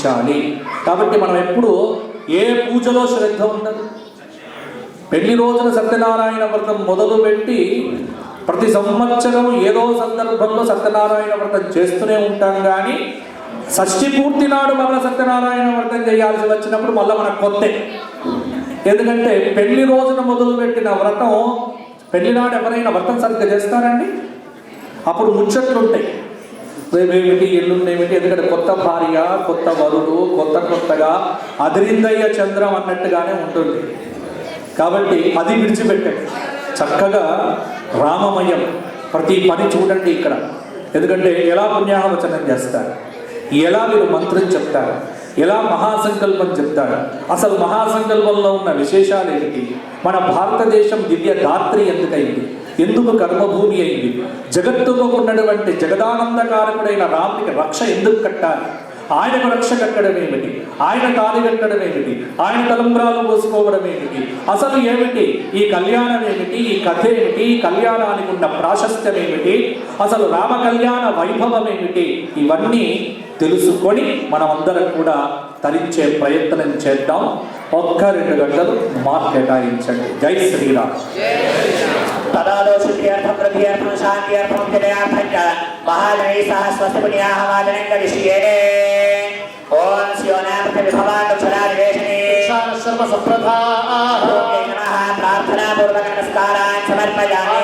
ఆచరించాలి. కాబట్టి మనం ఎప్పుడు ఏ పూజలో శ్రద్ధ ఉండదు. పెళ్లి రోజున సత్యనారాయణ వ్రతం మొదలుపెట్టి ప్రతి సంవత్సరం ఏదో సందర్భంలో సత్యనారాయణ వ్రతం చేస్తూనే ఉంటాం. కానీ షష్ఠి పూర్తి నాడు మళ్ళీ సత్యనారాయణ వ్రతం చేయాల్సి వచ్చినప్పుడు మళ్ళీ మనకు కొత్తే. ఎందుకంటే పెళ్లి రోజున మొదలుపెట్టిన వ్రతం పెళ్లినాడు ఎవరైనా వ్రతం సరిగ్గా చేస్తారండి? అప్పుడు ముచ్చట్లుంటాయి, రేపేమిటి ఎల్లుండేమిటి. ఎందుకంటే కొత్త భార్య, కొత్త వరుడు, కొత్తగా అదిరిందయ్య చంద్రం అన్నట్టుగానే ఉంటుంది. కాబట్టి అది విడిచిపెట్టండి, చక్కగా రామమయం ప్రతి పని చూడండి ఇక్కడ. ఎందుకంటే ఎలా పుణ్యాహవచనం చేస్తారు, ఎలా మీరు మంత్రం చెప్తారు, ఎలా మహాసంకల్పం చెప్తారు, అసలు మహాసంకల్పంలో ఉన్న విశేషాలు ఏమిటి, మన భారతదేశం దివ్య దాత్రి ఎందుకైంది, ఎందుకు కర్మభూమి అయింది, జగత్తులో ఉన్నటువంటి జగదానందకారకుడైన రాముడికి రక్ష ఎందుకు కట్టాలి, ఆయనకు రక్ష కట్టడం ఏమిటి, ఆయన తాళి కట్టడం ఏమిటి, ఆయన తలంబ్రాలు పోసుకోవడం ఏమిటి, అసలు ఏమిటి ఈ కళ్యాణం ఏమిటి, ఈ కథ ఏమిటి, ఈ కళ్యాణానికి ఉన్న ప్రాశస్త్యం ఏమిటి, అసలు రామ కళ్యాణ వైభవం ఏమిటి, ఇవన్నీ తెలుసుకొని మనం అందరం కూడా తరించే ప్రయత్నం చేద్దాం. 1-2 గంటలు మాకు కేటాయించండి. జై శ్రీరామ్. తదాదోషుద్ధ్యర్థం వృద్ధ్యర్థం శాంత్యర్థం జయార్థం చ మహాజనై సహ స్వస్తిపుణ్యాః వాదనం గరిష్యే. ఓం శివనామృత విభవాక్షరాదివేశనే సర్వ సంప్రదాః నమః. ప్రార్థనా పూర్వక నమస్కారాన్ సమర్పయామి.